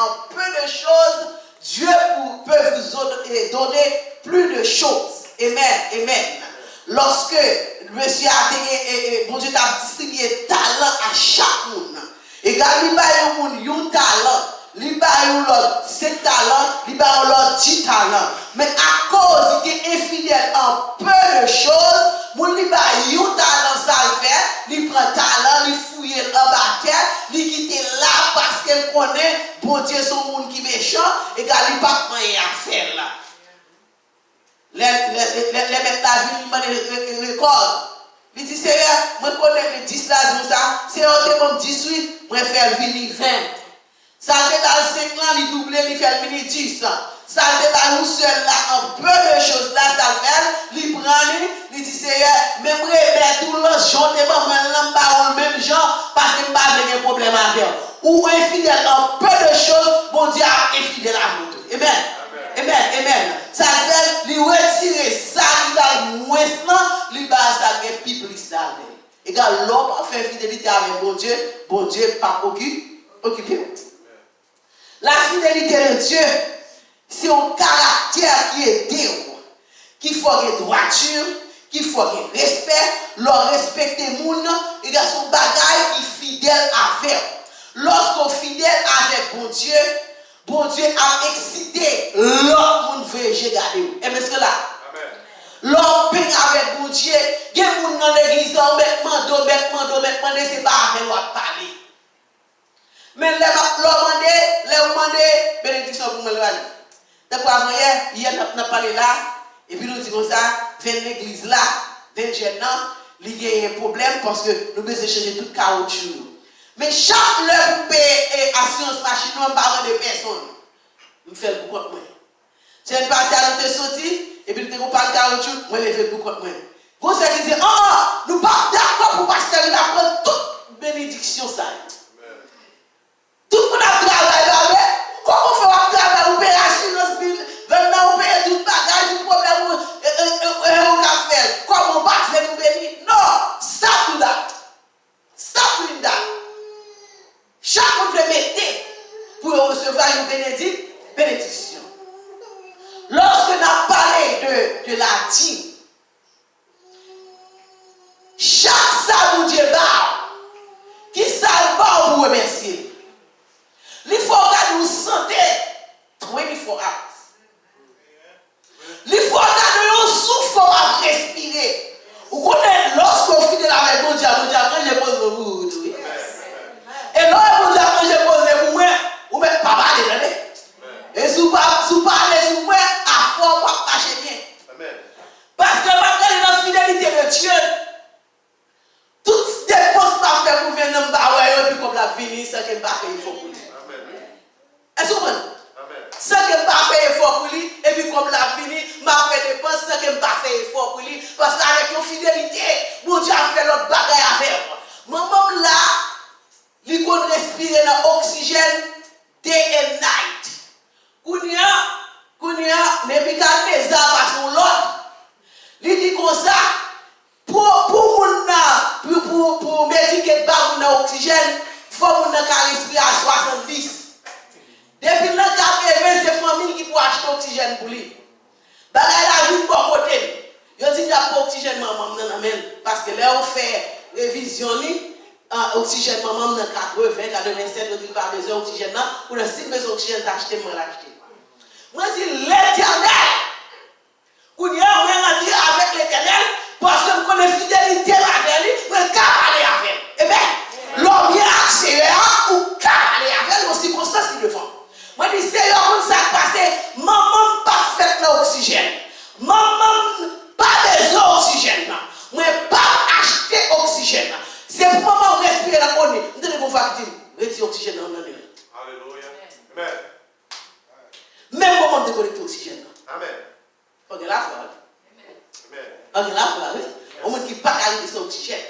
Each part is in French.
en peu de choses, Dieu peut vous donner plus de choses. Amen. Amen. Lorsque monsieur a dit, bon Dieu t'a distribué talent à chaque monde. Et quand il va y avoir un talent, il va y avoir 7 talents, il va y avoir 10 talents. Mais à cause qu'il est infidèle en peu de choses, il va y avoir un talent, ça le fait, il prend talent, il fouille en bas, il quitte là parce qu'il connaît, bon Dieu, son monde qui est méchant, et quand il n'a pas de faire là. Les mettre la ville, les records. Il dit, Seigneur, moi je connais les 10 là, c'est un 18, moi je fais venir 20. Ça fait dans 5 ans, il double, il fait venir 10. Ça fait dans nous seul là, en peu de choses là, ça fait, il prend, il dit, Seigneur, mais moi je tout le gens, je même gens, parce que je n'ai pas de problème à faire. Ou infidèle en peu de choses, mon Dieu est infidèle à vous. Amen. Amen, amen. Ça fait, lui retirer ça, il va moins, il va ça, il va plus ça. Et quand l'homme a fait fidélité avec bon Dieu pas occupé. La fidélité de Dieu, c'est un caractère qui est Dieu, qu'il faut qu'il y ait droiture, qu'il faut qu'il y ait respect, leur respecter les gens, il y a son bagage qui est fidèle à faire. Lorsqu'on est fidèle avec bon Dieu a excité l'homme monde veut regarder. Et est-ce que là? L'homme peint avec bon Dieu, il y a des gens dans l'église, on c'est pas avec l'autre parler. Mais l'homme demande bénédiction pour moi. Depuis avant hier, on a parlé là, et puis nous disons ça, 20 l'église là, 20 jeunes là, il y a un problème parce que nous devons changer tout caoutchouc. Mais chaque l'heure paye assurance machine, nous ne parlons de personne. Nous faisons beaucoup de moins. Si elle passe à l'autre sortie, et puis nous parlons de caoutchouc, moi je fais beaucoup de moins. Vous savez qui dit, nous ne sommes pas d'accord pour passer il apprend toute bénédiction ça. Tout le monde a travaillé, comment on fait un travail, on paye l'assurance, maintenant on paye tout le bagage, tout le problème, on a fait. Comment on passe les bénédictions? Non, stop that. Stop doing that. Chaque monde peut mettre pour recevoir une bénédiction. Lorsque nous avons parlé de la dîme, chaque sabot Dieu bat, qui salve pour remercier. Il faut que nous sentons 24 heures. Il faut que nous souffle pour respirer. Vous connaissez, lorsqu'on finit avec mon Dieu, je pose le bout. Et lorsque je pose le bout, vous ne mettez pas mal de. Et si vous parlez sur moi, à fort, pas cacher bien. Parce que malgré la fidélité de Dieu, toutes les postes pas fait pour venir dans le et puis comme la fini, c'est que pas fait effort pour lui. Est-ce que vous comprenez? C'est que pas fait effort pour lui, et puis comme la fini, m'a fait des postes, c'est que pas fait effort pour lui. Parce qu'avec nos fidélité, mon Dieu a fait notre bagaille à faire. Maman là, il peut respirer dans l'oxygène day and night. Kounia, Nebuchadnezzar passe sur l'autre. Il dit comme ça, pour médicaments pas mon oxygène, il faut mon respirer à 70. Depuis le 80, c'est famille qui peut acheter oxygène pour lui. Bagay la vie pour côté. Yo dit y a pas oxygène maman nan amène parce que là on fait révision ni oxygène maman dans 80, 87, on dit pas besoin oxygène là, pour le si besoin oxygène d'acheter moi l'acheter. Moi si l'Éternel qu'on y a rentrer avec l'Éternel parce que connaît fidélité avec lui, mais qu'à aller avec. Eh bien, l'homme bien accéléré ou qu'à aller avec aux circonstances qui le font. Moi je dis Seigneur, comme ça passé, maman pas fait l'oxygène. Maman pas besoin d'oxygène. Moi pas acheter oxygène. C'est pour maman respirer la connaît. Nous devons faire retire l'oxygène dans le nez. Alléluia. Amen. Même moment de connecter l'oxygène. Amen. On est là, frère. Amen. On est là, frère. On ne dit pas qu'à cet oxygène.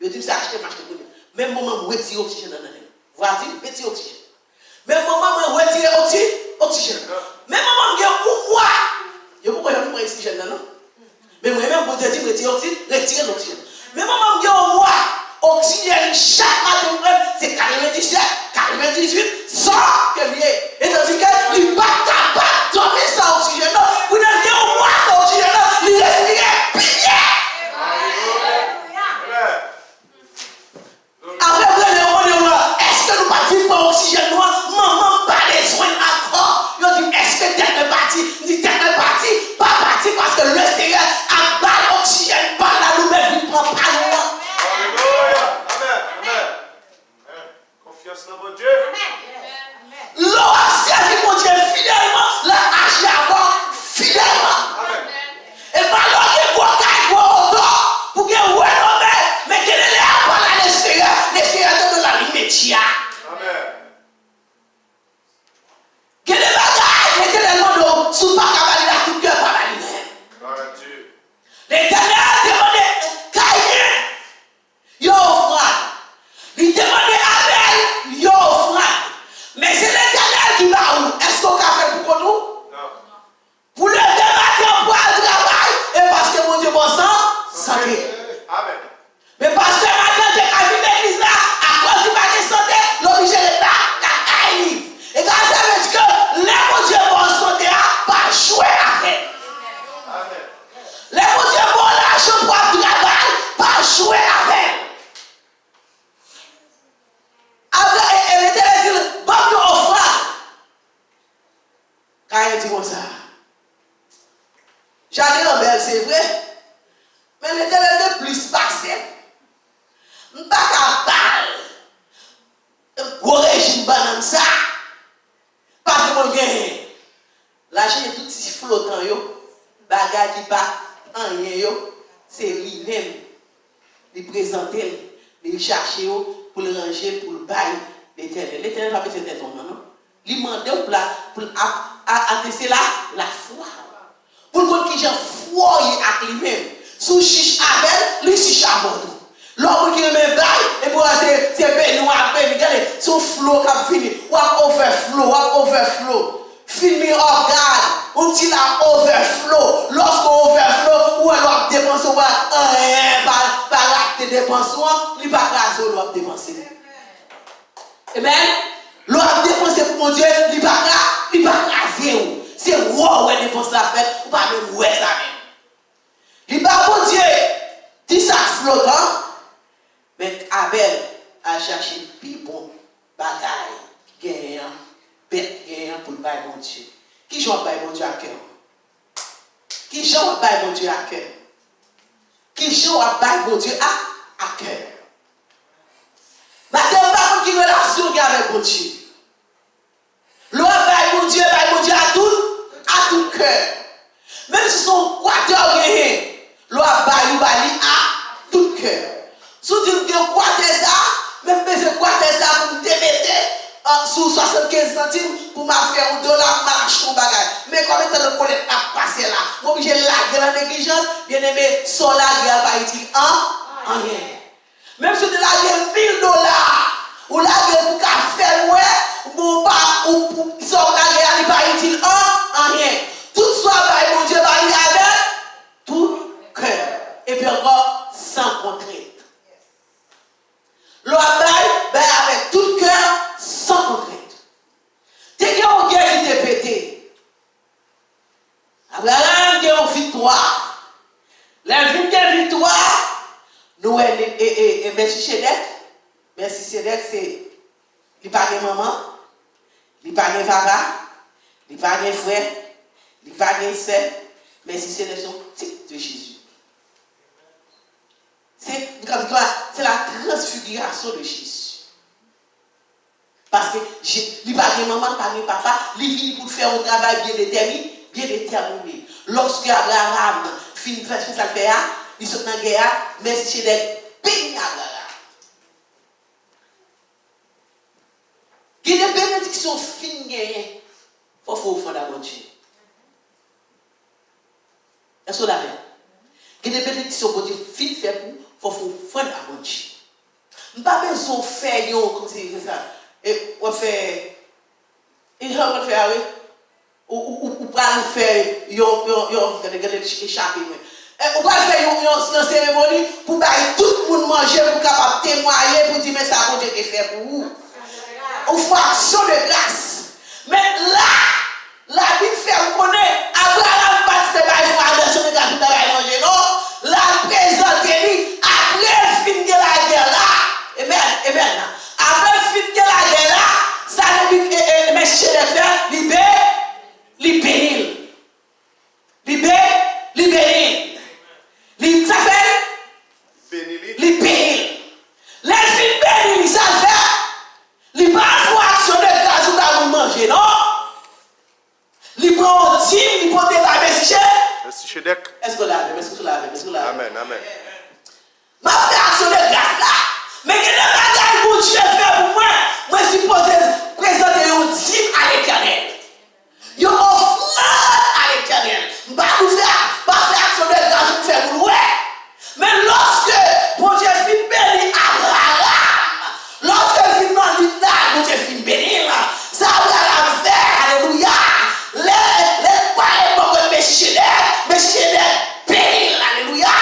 Je dis ça acheter, m'acheter. Même moment où retire l'oxygène dans le nez. Voilà, retire l'oxygène. Même moment où retire l'oxygène. Même moment où il y a un mois. Il y a pourquoi il y a un oxygène là, non? Mais moi-même, pour te dire, retire l'oxygène. Même moment où il y a un mois, oxygène, chaque matin, c'est 97, 98, 100 que vient. mon Dieu. L'on a servi mon Dieu fidèlement, l'a agi avant fidèlement. Amen. Et pas l'autre pour qu'il pour que vous mais qu'il est là pour la laisser de la limite. Amen. Que les bagages, mais que les mots sous pas cavalier à tout cœur par la lumière. Gloire à Dieu. L'Éternel a demandé Caïn, yo offrande. Il demandait Abel, yo offrande. Mais c'est l'Éternel qui va où? Est-ce qu'on a fait pour nous? Non. Pour le débattre pour le travail, et parce que mon Dieu, bon sang, santé. Amen. Mais parce que maintenant, j'ai qu'à vivre l'église là, à cause du paquet santé, l'obligé d'État, qu'à Caïn. Et quand ça veut dire que les mon Dieu, bon santé, pas jouer avec. Amen. Les mon Dieu, bon l'argent pour le travail, pas jouer avec. Et l'Éternel dit, bon, nous offrons. Caïn dit comme ça. J'allais en belle, c'est vrai. Mais l'Éternel de plus passé. Je ne pas qu'à balle. Gros régime banane ça. Parce que mon gain. L'argent est tout si flottant yo. Bagage qui pas en rien yo. C'est lui-même. Il présente, il cherche yo pour le ranger, pour le bail. L'Éternel. L'Éternel va faire ton nom, non? Il demande pour attester la foi. Pour qu'on qui j'ai foi avec lui-même. Sous chiche avec, lui chiche avant tout. L'homme qui me baille, et pour c'est Benoît, regardez, son flow qui a fini. Ou overflow. Fini hors garde. On dit la overflow. Lorsqu'on overflow, ou alors dépenser, ou rien par l'acte de dépenses, il ne va pas craser, ou alors dépenser. Amen. L'on a dépensé pour mon Dieu, il ne va pas craser. C'est wow, ouais, dépense la fête, ou pas même ouais, ça même. Il va mon Dieu, dit ça flottant, mais Abel a cherché le plus bon bagaille, gagnant, bête gagnant pour le bail mon Dieu. Qui joue bail mon Dieu à cœur? Qui joue bail mon Dieu à cœur? Qui joue bail mon Dieu à cœur? Maintenant, pas qui relation avec mon Dieu. L'on bail mon Dieu à tout cœur. Même si son quater rien, l'on bail à tout cœur. Si tu dis quater ça, même si quater ça pour me mettre sous 75 centimes pour me faire $1, m'acheter ton bagage. Mais comme étant le collecte à passer là, je suis obligé de la grande négligence, bien aimé, sans la guerre pas utile en rien. Même si tu as $1,000, ou la guerre pour faire ouais, ou pas, ou sans la guerre n'est pas utile en rien. Tout soit par mon Dieu, par avec tout cœur. Et puis encore sans contrainte. L'on baille avec tout cœur, sans contrainte. Dès qu'il y a une guerre qui t'est pété, Abraham, il y a une victoire. La victoire, nous, et merci Cédric, c'est, il n'y a pas de maman, il n'y a pas de papa, il n'y a pas de frère, il n'y a pas de sœur, mais si c'est le type de Jésus. C'est la transfiguration de Jésus. Parce que il n'y a pas de maman, pas de papa, il vient pour faire un travail bien déterminé. Lorsque Abraham finit de faire ce qu'il fait, il saute dans la guerre, mais c'est des bénis Abraham. Il y a des bénédictions fines gagnées. Il faut offrir à mon Dieu. Est-ce que vous l'avez? Il y a des bénédictions pour Dieu fines faites pour, il faut offrir à mon Dieu. Je n'ai pas besoin de faire comme ça. Et on fait. Et on fait avec. Ou pas le faire. Échapper. On va faire une cérémonie pour que tout le monde mange, pour capable témoigner, pour dire mais ça a été fait pour vous. On fait action de grâce. Mais là, la Bible fait reconnaître, Abraham participe à une action de grâce pour manger, non? Là, présente lui, après fin de la guerre là, amen. Après fin de la guerre là, ça veut dire que mes chers frères, libéré. Ça fait libéré. Les filles bénis, ça fait libéré. Melchizedek. Est-ce que là, est-ce que là, est-ce que là? Amen, amen. Ma fait action de grâce là. Mais que dans la gueule pour Dieu fait pour moi, moi je suis supposé présenter un dîme à l'Éternel. Une offrande à l'Éternel. Pas faire action de grâce pour faire pour ouais. Mais lorsque bon Dieu finit béni Abraham, lorsque finalement bon Dieu finit béni là, ça Abraham fait, alléluia. Les parents pour Melchizedek béni, alléluia.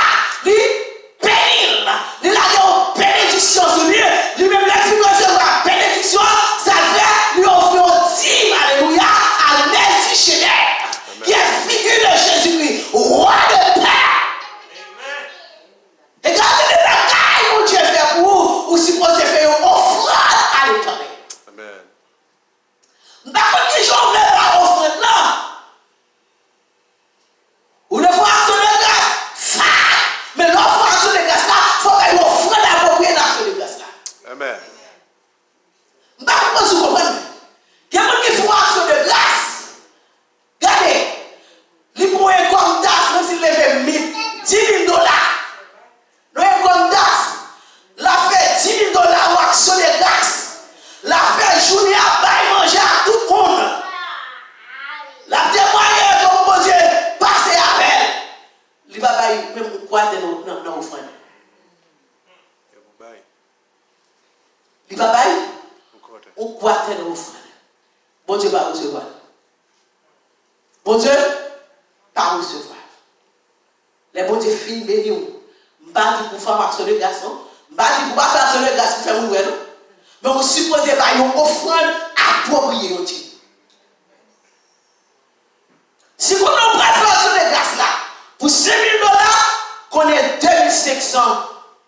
Il a une bénédiction sur lui. Lui-même, la fille recevoir bénédiction, ça fait lui offrir un dîme, alléluia, à Melchizedek, qui est figure de Jésus-Christ, roi de paix. Et quand il est dans la caille où Dieu fait pour vous, ou supposez faire une offrande à l'Éternel. Amen. D'accord, qui j'en voulais pas offrande là. Ou ne faut action de grâce, mais l'offre action de grâce là, il faut qu'il y ait une offrande appropriée d'action de grâce là. Amen. D'accord, vous comprenez? Il y a des gens qui font action de grâce. Regardez, ils prennent un compte d'as, même s'ils lèvent 10 000 dollars. Le compte d'as, la fait 10 000 dollars en action de grâce. La fait journée à bailler manger à tout le monde. La témoigner comme bon Dieu, passer à elle. Il va bailler même quoi dans l'offrande. Il va bailler. On croit dans l'offrande. Bon Dieu va recevoir. Bon Dieu va recevoir. Les bon Dieu finissent béni. Je ne pas dire pour faire action de grâce, non? Je ne pas dire pour pas faire action de grâce pour faire mourir, non? Mais on suppose qu'il y a une offrande appropriée. Si on a pas fait action de grâce là, pour 5 000 dollars, qu'on est 2500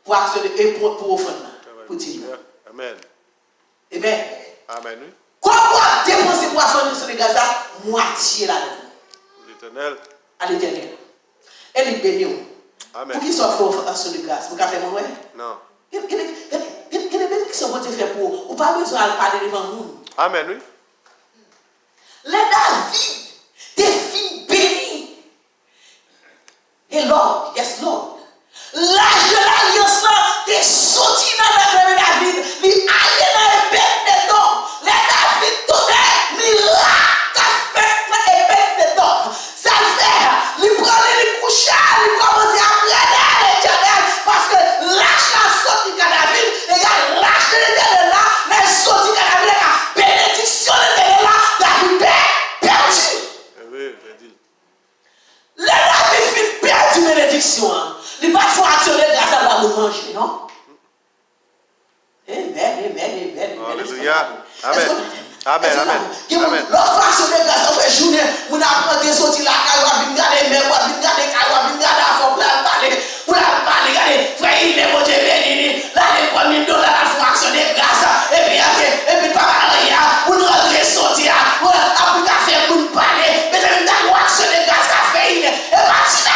pour action de pour offrande. Pour dire. Amen. Amen. Amen. Comment dépenser pour action de grâce là? Moitié là-dedans. L'Éternel. À l'Éternel. Et les bénis. Amen. Pour qui soit fait action de grâce? Vous avez fait mon ouais? Non. Quelle bénédiction vous avez fait pour vous? Ou pas besoin de parler devant nous? Amen, oui. Les David, des filles bénies. Et Lord, yes Lord. L'âge de l'alliance là, t'es sorti dans la main de David. Les allés dans les bêtes des dents. Les David donnaient, les rats, t'as fait les bêtes des dents. Ça fait, les prendre, les coucher, les commencer à prendre l'Éternel. Parce que l'âge là sorti de David, les gars, l'âge de l'Éternel là, les sorti de David, la bénédiction de l'Éternel là, David perdu. Oui, perdu. Les David fait perdu bénédiction. Il va faire action de grâce à la manger, non? Amen. Alléluia. Amen. Amen. Amen. L'autre action de grâce, on fait journée, on apprend des sorties là, on va venir regarder, mais on va venir regarder, on va venir regarder à fond, on va parler, regardez, frère, il est bon Dieu béni, là, les premiers dollars, la font action de grâce, et puis, papa, rien, on rentre sorti, on a pu faire pour nous parler, mais c'est une action de grâce qu'a fait, et parti là,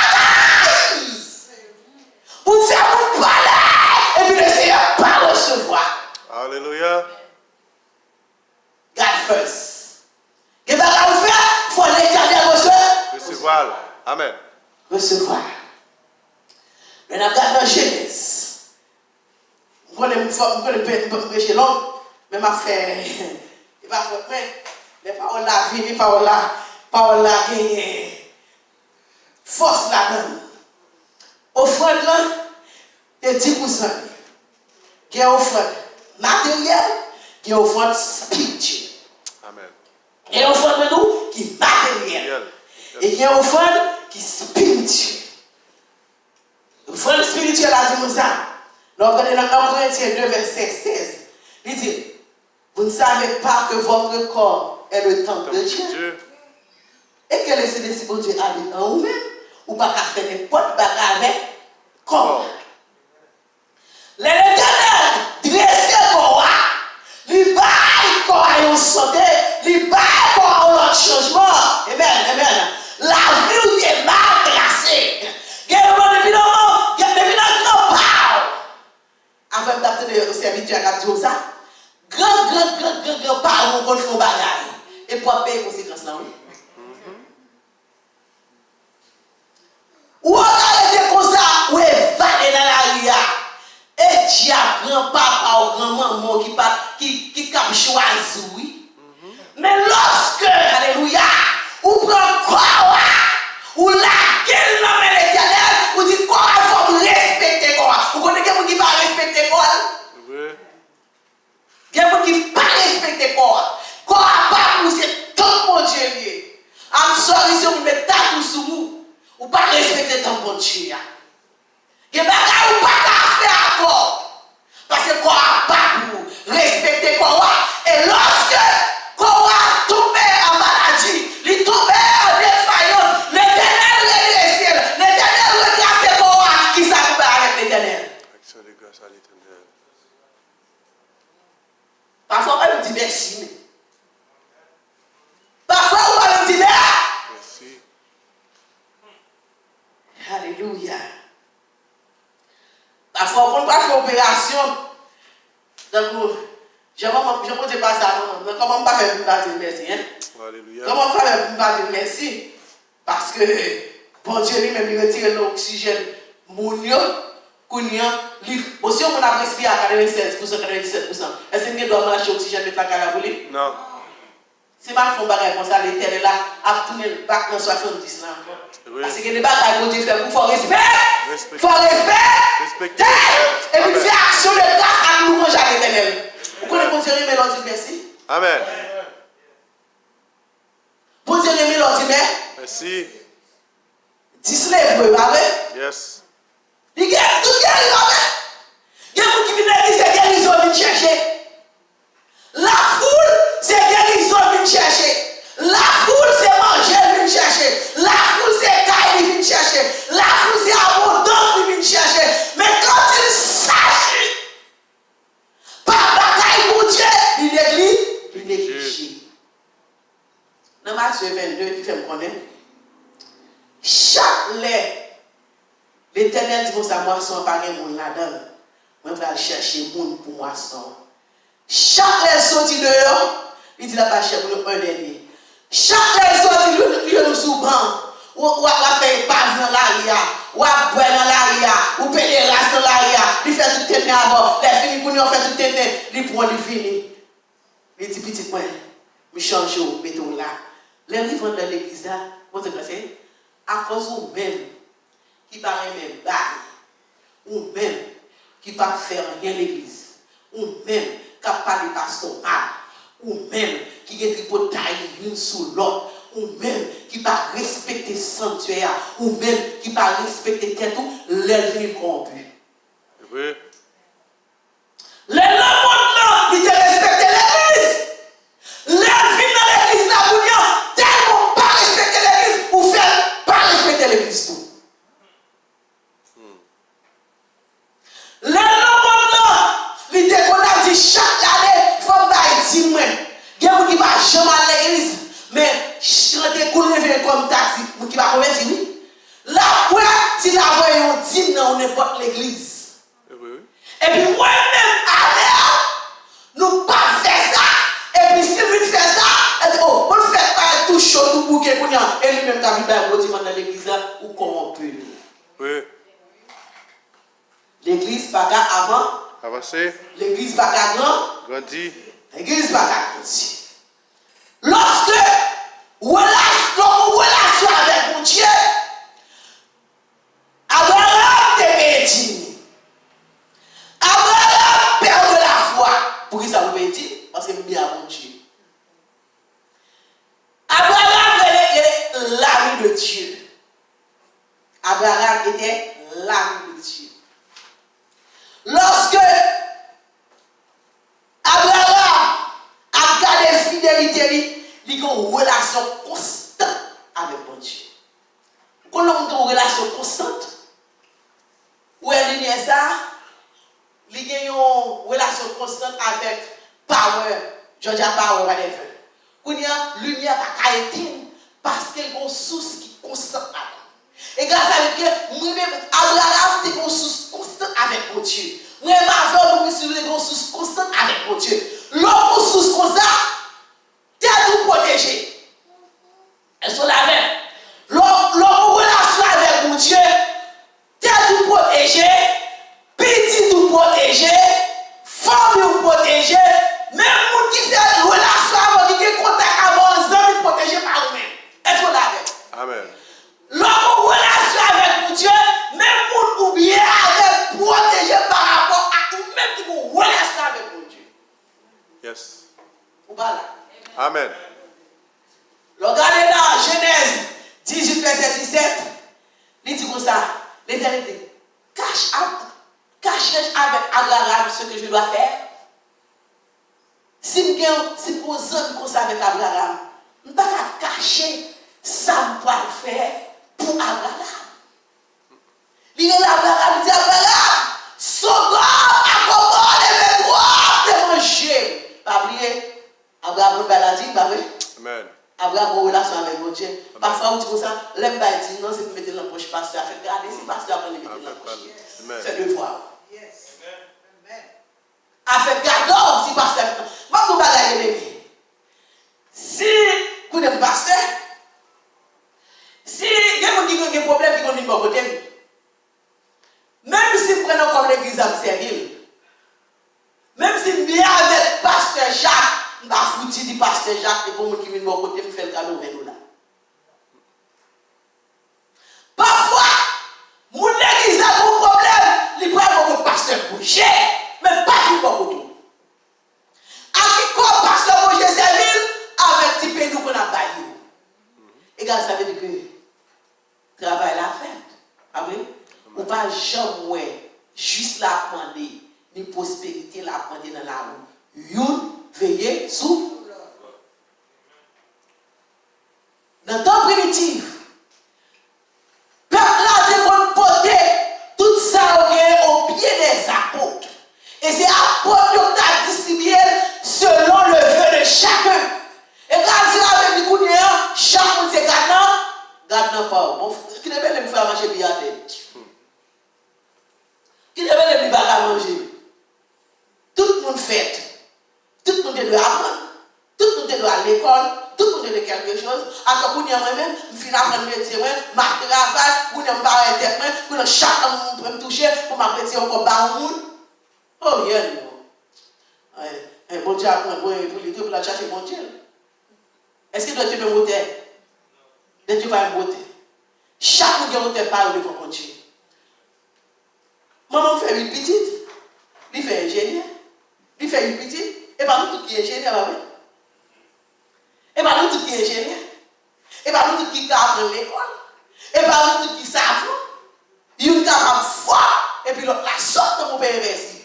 pour faire vous parler, et puis le Seigneur pas recevoir. Alléluia. God first. Et bien, quand vous faites, il faut l'Éternel Recevoir. Amen. recevoir. Mais on regarde dans Genèse. Je connais péché long, mais m'a fait. Il va faire, mais les paroles là, vie, les paroles là, force là-dedans. Offrande là, et 10%. Il y a offrande matérielle, il y a offrande spirituelle. Amen. Il y a offrande de nous qui est matérielle. Et il y a offrande qui est spirituelle. L'offrande spirituelle a dit ça. Nous prenons dans 1 Corinthiens 2, verset 16. Il dit, vous ne savez pas que votre corps est le temple de Dieu. Et que le Seigneur Dieu habite en vous-même, ou pas qu'à faire n'importe quoi avec corps. L'Éternel dresse corps, il baille corps à une santé, il baille corps à un autre changement. Amen. La vie est mal tracée. Depuis notre grand parle. Avant d'appeler le serviteur à dire ça, grand parle, on fait un bagage. Et pour payer les conséquences là, oui. Ou on a été comme ça, ou est vague dans la ria. Et Dieu grand-papa ou grand-maman qui cap choisi, oui. Mais lorsque, alléluia, ou prend quoi, ou laquelle nom est l'éternel, ou dit quoi, il faut respecter quoi. Vous connaissez quelqu'un qui va respecter quoi? Quelqu'un qui ne va pas respecter quoi. Quoi pas pour c'est tant bon Dieu. I'm sorry si on met tatou sous vous, ou pas respecter tant bon Dieu. Il y a des bagages ou pas faire encore. Parce que quoi pas pour respecter quoi. Et lorsque quoi tombe en maladie, il tombe en défaillance, l'éternel redresse, l'éternel redresse quoi qui s'appelle avec l'éternel. Action de grâce à l'éternel. Parfois, on va nous dire merci. Parfois, on va nous dire merci. Alléluia. Parfois, on ne peut pas faire opération. Donc, je ne peux pas dire ça. Mais comment on ne peut pas faire une merci? Alléluia. Comment on faire une merci? Parce que, bon Dieu lui-même, il retire l'oxygène. Mounio, Kounia, livre. Aussi, on a respiré à 96%, 97%. Est-ce qu'il doit marcher l'oxygène de la calaboulie? Non. C'est pas un bagage comme ça, l'éternel là, a tourné le bac dans 70 là encore. Oui. Parce que les bagages que Dieu fait, il faut respect. Respecter. Il faut respect. Respecter. Et puis Amen. faire action de grâce à nous manger à l'éternel. Vous connaissez bon Dieu, mais l'on dit merci. Amen. Bon Dieu, mais l'on dit merci. Merci. Dis-le, pas vrai? Yes. Il y a tout guéri, pas vrai? Il y a beaucoup qui viennent dire c'est guérison, viennent chercher. La foule, c'est guérison, viennent chercher. La foule, c'est manger, viennent chercher. La foule, c'est caille, viennent chercher. La foule, c'est abondance, viennent chercher. Mais quand il s'agit, par bataille pour Dieu, il néglige. Dans Matthieu 22, qui fait me connaître, chaque lait, l'Éternel dit pour sa moisson, pas de monde là-dedans. Moi, je vais chercher monde pour moisson. Chaque lait sorti dehors, il dit la pas chercher pour un dernier. Chaque lait sorti, il nous sous banc. Ou à faire pas dans l'aria, ou à boire dans l'aria, ou payer des races dans l'aria, il fait tout le temps avant, les fini pour nous faire tout le temps, il prend, il finit. Il dit petit point, il change, mettons là. Les livres dans l'église là, vous savez, à cause ou même, qui paraît même bail, ou même, qui ne pas faire rien l'église, ou même, qui n'a pas de pastoral, ou même, qui est tripotaille l'une sous l'autre, ou même, qui ne pas respecter le sanctuaire, ou même, qui ne pas respecter tout, l'élevée corrompu. Oui. Les gens qui respectent l'église, l'élevée dans l'église là, pour dire, tellement pas respecter l'église, ou faire pas respecter l'église tout. Les gens l'idée qu'on a dit chaque année, il faut que 10 mois. Il y a des gens qui ne vont jamais à l'église, mais chanter couler comme taxi, qui va combien dire oui. La pointe, si la voyons 10 dans n'importe l'église. Oui. Et puis moi-même, nous ne pas faire ça. Et puis si nous faisons ça, elle dit, oh, on ne fait pas tout chaud, tout bouquet, et lui-même, quand il va dans l'église, ou comment on peut. Oui. L'église pas avant, Avancez. l'église pas grand, Grandis. l'église pas grandi. Lorsque relation avec mon Dieu, Abraham te béni. Abraham perd de la foi. Pour qui ça vous béni? Parce que bien à mon Dieu. Abraham est l'ami de Dieu. Abraham était l'ami de Dieu. Lorsque Abraham a gardé fidélité, il a une relation constante avec mon Dieu. Quand on a une relation constante, où elle est ça, il a une relation constante avec Power, Georgia Power, whatever. Quand il y a lumière à éteindre, parce qu'il y a une source qui est constante avec. Et grâce à Dieu, moi-même, Abraham était une source constante avec mon Dieu. Moi-même, avant, nous sommes une source constante avec mon Dieu. L'homme une source comme ça, tu es tout protégé. Elles sont là même. L'homme relation avec mon Dieu, Amen. Regardez dans Genèse 18, verset 17. Il dit comme ça, l'Éternel cache avec Abraham ce que je dois faire. Si je pose comme ça avec Abraham, je ne vais pas cacher ça pour faire pour Abraham. Il est là, Abraham, il dit Abraham, son corps accommode les droits de manger. Pas oublier, Abraham a dit, pas vrai? Amen. Abraham a une relation avec mon Dieu. Parfois, on dit comme ça, l'aime pas dire non, c'est pour mettre dans la poche pasteur. Fait garder, si pasteur a mis dans la poche. C'est devoir. A fait garder, si pasteur. Moi, je ne vais pas gagner. Si vous êtes pasteur, si il y a un problème qui est de mon côté, même si vous prenez comme l'église à servir, même si vous bien avec pasteur Jacques, je vais foutre du pasteur Jacques et pour moi qui vient de mon côté, je fais le cadeau avec nous là. Parfois, mon église a un problème, il prend mon pasteur bouger, mais pas tout mon côté. À qui quoi pasteur bouger servir avec petit peu nous qu'on a baillé. Et ça veut dire que travail la fête. Ah oui? Ou pas jamais juste la demander, ni prospérité la demander dans la rue. Youn, veillez sous. Dans le temps primitif, peuple là de porter tout ça au pied des apôtres. Et c'est apôtres qui ont distribué selon le vœu de chacun. Et quand c'est avec les coups chaque monde c'est gardant pas. Bon, qui devait me faire manger bien tête. Qui devait les bagarres à manger. Tout le monde fait. Tout le monde doit apprendre. Tout le monde doit aller à l'école. Tout le monde doit quelque chose. À quand vous moi-même, je finis à apprendre le métier, je travaille, vous n'avez pas interprète, vous n'avez chaque homme me toucher pour m'apprêter encore par un monde. Oh, bien, non. Un bon Dieu apprend pour la chercher bon Dieu. Est-ce qu'il doit être un modèle? Ne Dieu pas un modèle. Chaque monde qui a un modèle parle de bon Dieu. Maman fait une petite, il fait ingénieur, il fait une petite, et pas nous tout qui est ingénieur, et pas nous tout qui est ingénieur, et pas nous tout qui apprend l'école, et pas nous tout qui savent, il y a capable fort, et puis l'autre la sorte de mon père ici.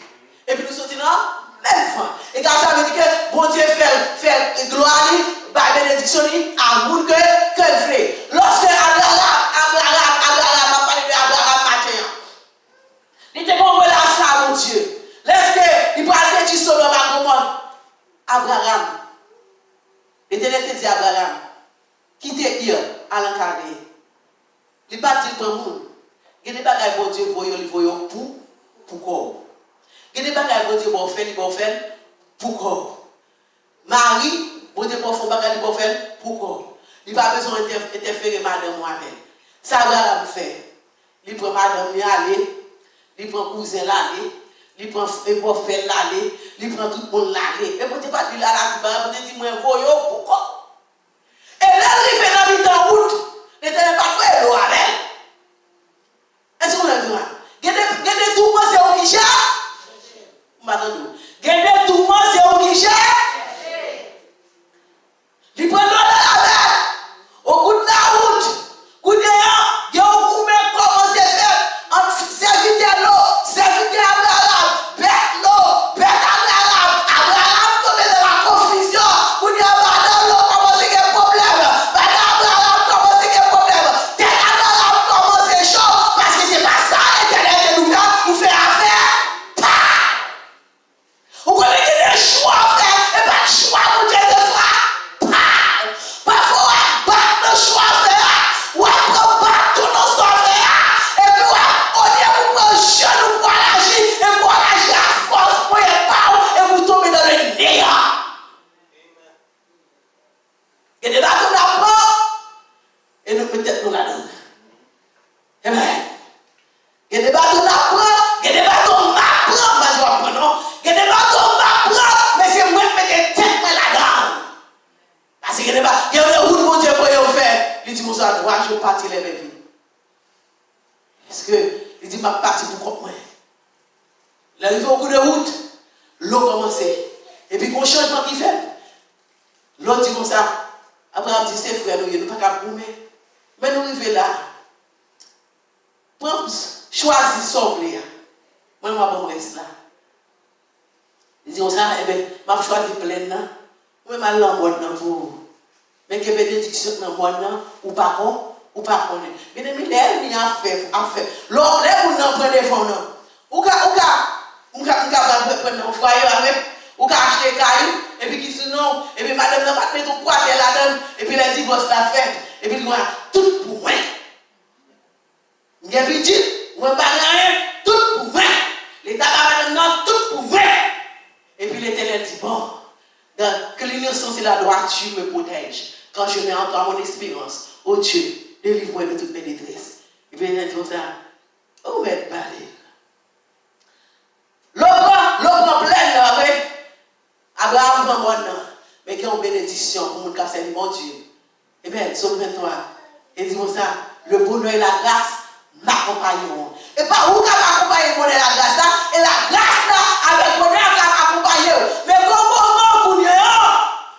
Et puis nous sortons là, même fois. Et quand ça veut dire que bon Dieu fait gloire, bénédiction à moun que le fait. Lorsque Abraham a parlé de Abraham matin, il était bon relation à mon Dieu. Lorsque il parlait du Sodome à Gomorrhe, Abraham, l'Éternel te dit Abraham, quittez hier à l'encadré. Il n'est pas dit pour nous. Il n'y a pas de bon Dieu pour quoi. Il n'y a pas de bon Dieu pour faire pour quoi. Marie, bon Dieu pour faire pour quoi. Il n'a pas besoin d'interférer madame moi-même. Ça Abraham fait. Il prend madame aller. Il prend cousin l'aller, il prend beau-frère l'aller, il prend tout le monde l'aller. Et vous ne pas dire là, vous dites, moi, voyons, pourquoi? Et là, il fait la vie en route, l'Éternel pas fait l'eau avec. Est-ce que vous avez dit? Gardez tout le monde, c'est au guichet? Gardez tout le monde, c'est au guichet? Il prend l'eau avec, au bout de la route, coup de il y a un coup de comment c'est fait. Serviteur l'eau, serviteur Abraham, bête l'eau, bête Abraham, Abraham tombé dans la confusion. Vous dites Abraham l'eau, comment c'est qu'il y a un problème? Abraham, comment c'est qu'il y a un problème? Tel Abraham, comment c'est chaud? Parce que c'est pas ça, l'Éternel de nous vous fait affaire. Vous connaissez des choix à faire, et pas de choix pour Dieu de faire. Parfois, battre le choix à faire, ou après battre tout nos choix à faire, et puis on dit vous prenez genou pour agir, et pour agir à force, pour y pas, et vous tombez dans le néant. Et de là qu'on apprend, et nous peut-être nous la donnons. Amen. Et de là qu'on apprend, et de là qu'on apprend, mais je apprends non. Et de là qu'on apprend, mais c'est moi qui mets tête là-dedans. Parce que il y a un route pour Dieu pour y faire. Il dit, moi, je vais partir les mêmes vies. Parce que, il dit, ma partie pour quoi moi. L'arrivée au bout de route, l'eau commence. Et puis, qu'on changement qui fait. L'autre dit comme ça. Abraham dit, c'est frère, nous ne pouvons pas goumer. Mais nous arrivons là. Choisis sauver. Moi, je reste là. Il dit comme ça, eh bien, je choisis plein. Moi, je vais aller pour vous. Mais que bénédiction dans le monde, ou pas connaître. Mais les militaires, ils ont fait. L'homme, les gens prennent des fonds. Ou prendre un foyer avec, ou acheter des cailloux, et puis qui sinon, et puis madame n'a pas mettre au poids de la donne, et puis les divorces la fête, et puis voilà, tout pour moi. Il y a dit, moi pas rien, tout pour moi. L'État va maintenant tout pour moi. Et puis l'Éternel dit, bon, que l'innocence et la droiture me protègent. Quand je mets en toi mon espérance, oh Dieu, délivre-moi de toutes mes détresses. Et puis il dit comme ça, oh mais balé. L'homme plein là, avec Abraham prend bon nom, mais qui a une bénédiction pour mon cas, c'est mon Dieu. Eh bien, Somme 23, il dit comme ça, le bonheur et la grâce m'accompagneront. Et pas où qu'à m'accompagner le bonheur et la grâce là, et la grâce là, avec le bonheur qu'à m'accompagner. Mais comment pour nous,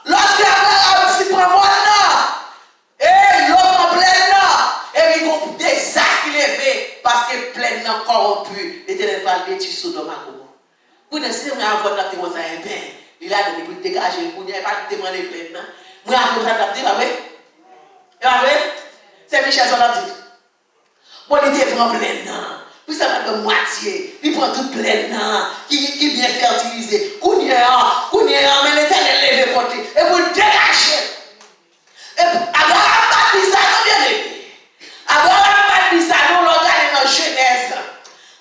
lorsque Abraham s'y prend bon nom, et l'homme plein là, et il y a des actes qu'il a fait, parce que plein nom corrompu, l'Éternel va le détruire sur nos mains. Vous ne savez pas avoir d'appeler ça un bien. Il a donné pour dégager, vous n'avez pas demandé plein. Moi, je vais vous dire, c'est Michel Solabdi. Bon, il était prend plein. Puis ça va de moitié. Il prend tout plein. Qui bien fertilisé. Kounia, mais l'Éternel lève contre lui. Et vous le dégagez. Et Abraham pas dit ça, non bien aimé. Abraham pas dit ça, nous l'organe dans Genèse.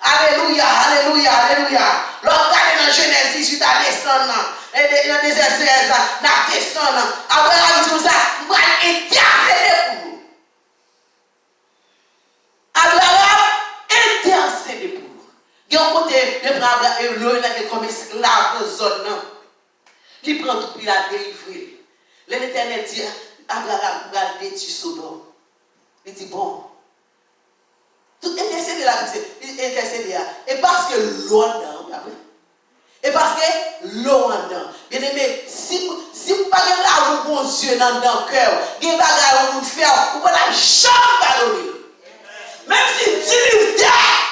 Alléluia, alléluia, alléluia. L'organe dans Genèse 18 à descendre. Et dans des exercices, n'a descendre. Abraham dit comme ça, moi intercéder pour nous. Abraham intercéder pour nous. Il y a un côté, il prend comme esclave de zone. Il prend tout, il a délivré. L'Éternel dit, Abraham, va détruire Sodome. Il dit, bon. Tout intercéder là, intercéder là. Et parce que l'eau dedans, et parce que l'eau dedans. Bien aimé, si vous n'avez pas de bon Dieu dans le cœur, vous n'avez pas de faire, vous ne pouvez jamais pardonner. Même si 10 livres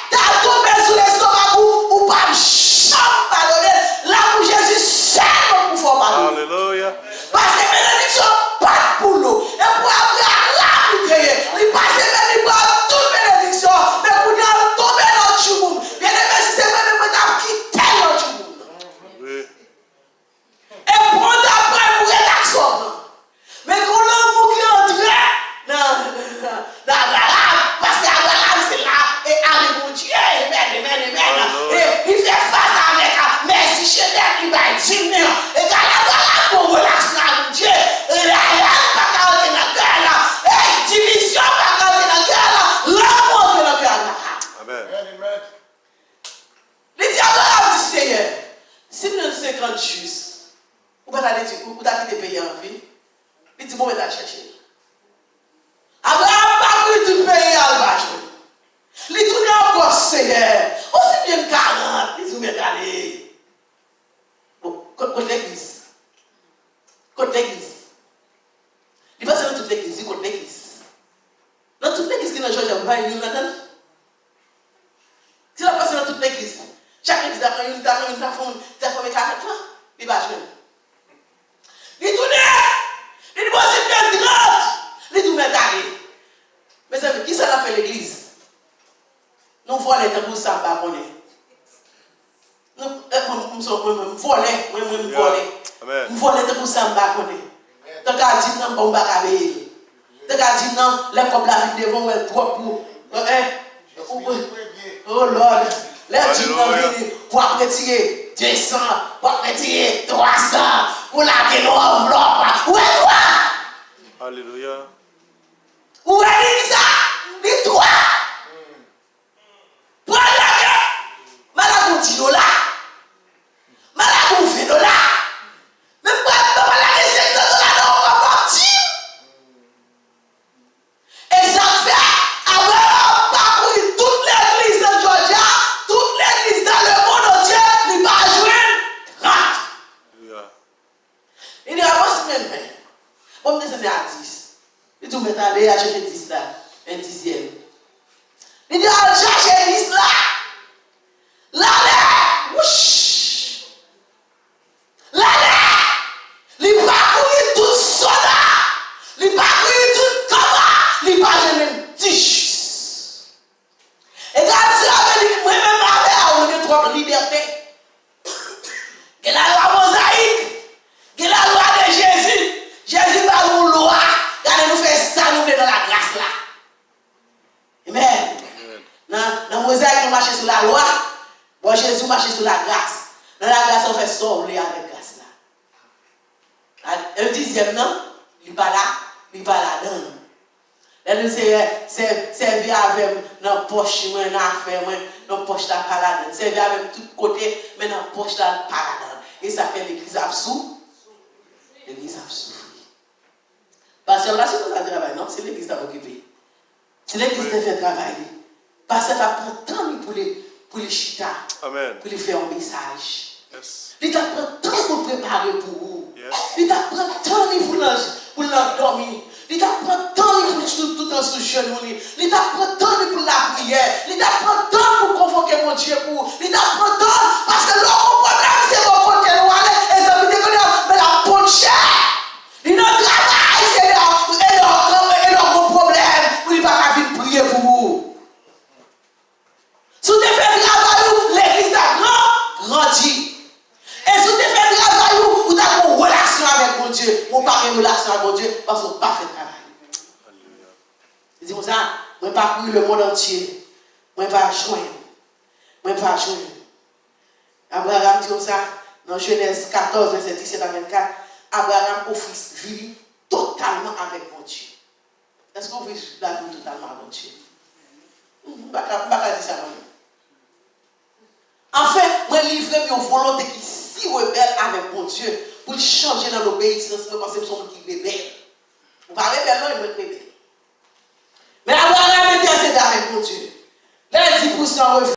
t'as tombé sur l'estomac, vous ne pouvez jamais pardonner. Là où Jésus sert pour faire pardonner. Alléluia. Parce que bénédiction, pas pour l'eau. Et pour Abraham, là, il passe même pour toute bénédiction. Mais pour nous tomber dans le choumoum. Bien aimé, si c'est même qui quitter dans le choumoum. Oui. Et pour d'après, pour rédaction. Mais quand l'homme qui entre dans Abraham, parce qu'Abraham c'est là, et avec mon Dieu, amen. Et il fait face avec, merci chérie, il va dire, et quand Abraham pour relation avec Dieu, et la pas qu'à dans le cœur là, et division pas qu'à dans le cœur là, l'amour dans le cœur là. Amen. Les diables dit Seigneur, si nous sommes 50 justes, vous n'avez pas quitté le pays en vie, il dit, bon, on va chercher. Abraham pas pris tout le pays à l'âge. Il tourne encore Seigneur, aussi bien 40, il dit, allez. Bon, contre l'église. Contre l'église. Il passe dans toute l'église, il contre l'église. Dans toute l'église qui est dans Georgia, vous voyez, il y a une si la passe dans toute l'église, chaque église a une formé 40 ans, il va jouer. Il tourne, il dit, bon, c'est bien 30, il dit, mais allez. Mes amis, qui ça l'a fait l'église? Nous volons les temps pour ça, pas qu'on est. Nous volons, nous volons les temps pour ça, pas qu'on est. Tant qu'à dire non, bon, pas qu'à payer. Tant qu'à dire non, les couples la vie devant, elle trop pour. Oh Lord, les gens pour retirer 200, pour retirer 300, pour la enveloppe. Où est toi? Alléluia. Où est ça? Dis-toi. Prends la gueule. Malabou $10. Malabou $20. Même pas la $500 dans le parti. Et ça fait avoir parcouru toute l'église de Georgia, toute l'église dans le monde entier, il va jouer 30. Alléluia. Il dit, avant semaine, On me descend à 10. Il dit, mais allez acheter 10 là, un dixième. Il dit, allez chercher 10 là. L'année, wouch. L'année, il va courir tout soda. Il va courir tout tabac. Il va même 10. Et quand tu as dit, moi-même, on est trop liberté. Et la loi mosaïque, et la loi de Jésus. Jésus va nous loi. Regardez, nous faisons ça, nous venons dans la grâce là. Amen. Dans mosaïque, nous marchons sur la loi. Bon, Jésus marche sur la grâce. Dans la grâce, on fait sauver avec grâce là. Un dixième, non? Il n'est pas là, dedans. Elle nous servir avec dans la poche, dans l'affaire, dans la poche, là, pas là dedans. Servir avec tout côté, mais dans la poche, là, pas là dedans. Et ça fait l'église absous. L'église absous. Parce que là, c'est pas le travail, non? C'est l'église qui a occupé. C'est l'église qui a fait travail. Parce que ça prend tant pour les chita. Amen. Pour les faire un message. Yes. Il t'apprend tant pour préparer pour vous. Yes. Il t'apprend tant pour l'endormir. Il t'apprend tant pour tout en sous genou. Il t'apprend tant pour la prière. Il t'apprend tant pour convoquer mon Dieu pour. Il t'apprend tant parce que l'autre problème c'est mon côté noir et ça veut dire que mais la bonne chair. Il ne travaille, c'est leur problème. Vous n'avez pas qu'à venir prier pour vous. Si vous faites travail, l'église a grandi. Et si vous faites travail, vous avez une relation avec mon Dieu. Vous n'avez pas une relation avec mon Dieu parce que vous n'avez pas fait travail. C'est pour ça, je ne vais pas courir le monde entier. Je ne vais pas joindre. Je ne vais pas joindre. Abraham dit comme ça, dans Genèse 14, verset 17 à 24, Abraham offrit vie totalement avec mon Dieu. Est-ce qu'on veut la vie totalement avec mon Dieu? Je ne vais pas dire ça. Enfin, moi livrer mes volontés qui si rebelle avec mon Dieu pour changer dans l'obéissance, parce que c'est son qui est rebelle. Vous parlez rebelle, non, il est rebelle. Mais Abraham intercède avec mon Dieu. Là, 10% refus.